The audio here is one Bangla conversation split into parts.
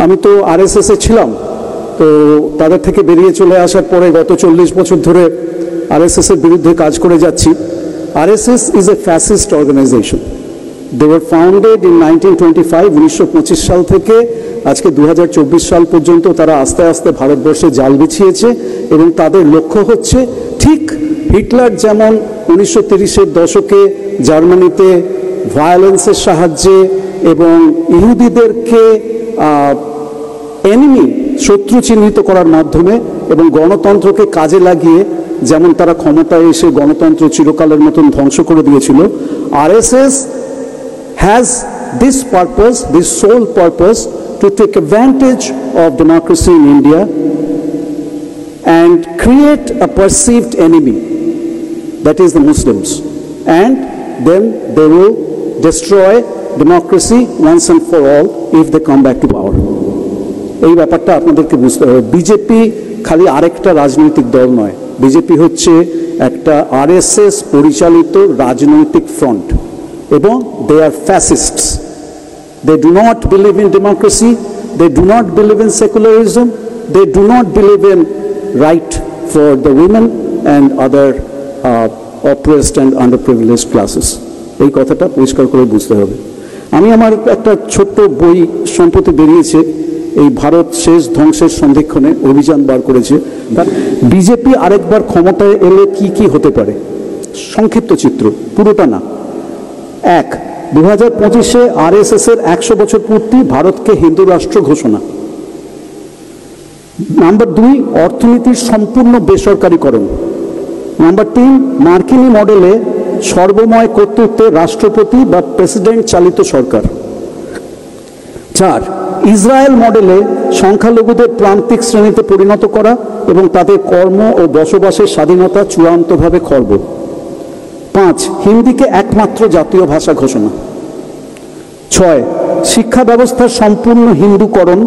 আমি তো আরএসএস এ ছিলাম, তো তাদের থেকে বেরিয়ে চলে আসার পরে গত 40 বছর ধরে আরএসএস এর বিরুদ্ধে কাজ করে যাচ্ছি। RSS is a fascist organisation. They were founded in 1925, 1925 সাল থেকে আজকে 2024 সাল পর্যন্ত তারা আস্তে আস্তে ভারতবর্ষে জাল বিছিয়েছে এবং তাদের লক্ষ্য হচ্ছে ঠিক হিটলার যেমন 1930-এর দশকে জার্মানিতে ভায়োলেন্সের সাহায্যে এবং ইহুদিদেরকে এনিমি, শত্রু চিহ্নিত করার মাধ্যমে এবং গণতন্ত্রকে কাজে লাগিয়ে যেমন তারা ক্ষমতায় এসে গণতন্ত্র চিরকালের মতন ধ্বংস করে দিয়েছিল, RSS has this purpose, this sole purpose, to take advantage of democracy in India and create a perceived enemy, that is the Muslims, and then they will destroy democracy once and for all if they come back to power. এই ব্যাপারটা আপনাদেরকে বুঝতে হবে। বিজেপি খালি আরেকটা রাজনৈতিক দল নয়, বিজেপি হচ্ছে একটা আরএসএস পরিচালিত রাজনৈতিক ফ্রন্ট এবং they are fascists. They do not believe in democracy, they do not believe in secularism, they do not believe in right for the women and other oppressed and underprivileged classes. এই কথাটা পরিষ্কার করে বুঝতে হবে। আমি আমার একটা ছোট্ট বই সম্প্রতি বেরিয়েছে, এই ভারত শেষ ধ্বংসের সন্ধিক্ষণে অভিযান বার করেছে। বিজেপি আরেকবার ক্ষমতায় এলে কি কি হতে পারে, সংক্ষিপ্ত চিত্র, পুরোটা না। 1, 2025-এ আরএসএস এর 100 বছর পূর্তি, ভারতকে হিন্দু রাষ্ট্র ঘোষণা। নাম্বার 2, অর্থনীতির সম্পূর্ণ বেসরকারীকরণ। নাম্বার 3, মার্কিনী মডেলে সর্বময় কর্তৃত্বে রাষ্ট্রপতি বা প্রেসিডেন্ট চালিত সরকার। 4, ইসরায়েল মডেলে সংখ্যালঘুদের প্রান্তিক শ্রেণীতে পরিণত করা এবং তাদের কর্ম ও বসবাসের স্বাধীনতা চূড়ান্তভাবে খর্ব। 5, হিন্দিকে একমাত্র জাতীয় ভাষা ঘোষণা। 6, শিক্ষা ব্যবস্থার সম্পূর্ণ হিন্দুকরণ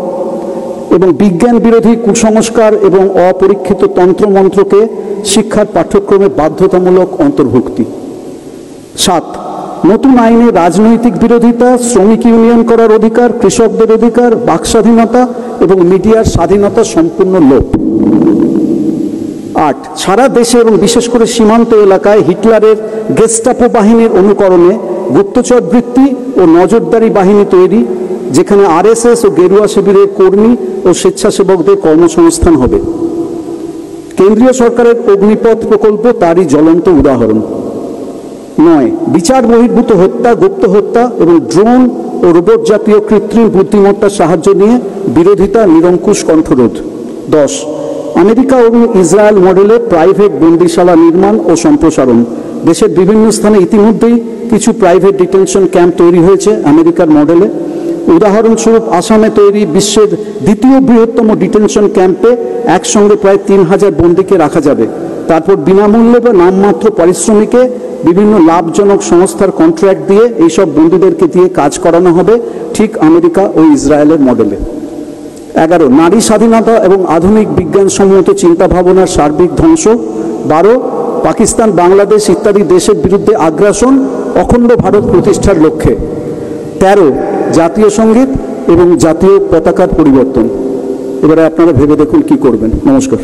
এবং বিজ্ঞান বিরোধী কুসংস্কার এবং অপরীক্ষিত তন্ত্রমন্ত্রকে শিক্ষার পাঠ্যক্রমে বাধ্যতামূলক অন্তর্ভুক্তি। 7, নতুন আইনে রাজনৈতিক বিরোধিতা, শ্রমিক ইউনিয়ন করার অধিকার, কৃষকদের অধিকার, বাক স্বাধীনতা এবং মিডিয়ার স্বাধীনতা সম্পূর্ণ লোপ। 8, সারা দেশে এবং বিশেষ করে সীমান্ত এলাকায় হিটলারের গেস্টাপো বাহিনীর অনুকরণে গুপ্তচর বৃত্তি ও নজরদারি বাহিনী তৈরি, যেখানে আরএসএস ও গেরুয়া শিবিরের কর্মী ও স্বেচ্ছাসেবকদের কর্মসংস্থান হবে। কেন্দ্রীয় সরকারের অগ্নিপথ প্রকল্প তারই জ্বলন্ত উদাহরণ। 9, বিচার বহির্ভূত হত্যা, গুপ্ত হত্যা এবং ড্রোন ও রোবট জাতীয় কৃত্রিম বুদ্ধিমত্তার সাহায্য নিয়ে বিরোধিতা, নিরঙ্কুশ কণ্ঠরোধ। 10, আমেরিকা এবং ইসরায়েল মডেলে প্রাইভেট বন্দিশালা নির্মাণ ও সম্প্রসারণ। দেশের বিভিন্ন স্থানে ইতিমধ্যেই কিছু প্রাইভেট ডিটেনশন ক্যাম্প তৈরি হয়েছে আমেরিকার মডেলে। উদাহরণস্বরূপ আসামে তৈরি বিশ্বের দ্বিতীয় বৃহত্তম ডিটেনশন ক্যাম্পে একসঙ্গে প্রায় 3000 বন্দীকে রাখা যাবে। তারপর বিনামূল্যে বা নামমাত্র পারিশ্রমিকে বিভিন্ন লাভজনক সংস্থার কন্ট্রাক্ট দিয়ে এইসব বন্দীদেরকে দিয়ে কাজ করানো হবে, ঠিক আমেরিকা ও ইসরায়েলের মডেলে। 11, নারী স্বাধীনতা এবং আধুনিক বিজ্ঞানসম্মত চিন্তাভাবনার সার্বিক ধ্বংস। 12, পাকিস্তান, বাংলাদেশ ইত্যাদি দেশের বিরুদ্ধে আগ্রাসন, অখণ্ড ভারত প্রতিষ্ঠার লক্ষ্যে। 13, জাতীয় সঙ্গীত এবং জাতীয় পতাকার পরিবর্তন। এবারে আপনারা ভেবে দেখুন কি করবেন। নমস্কার।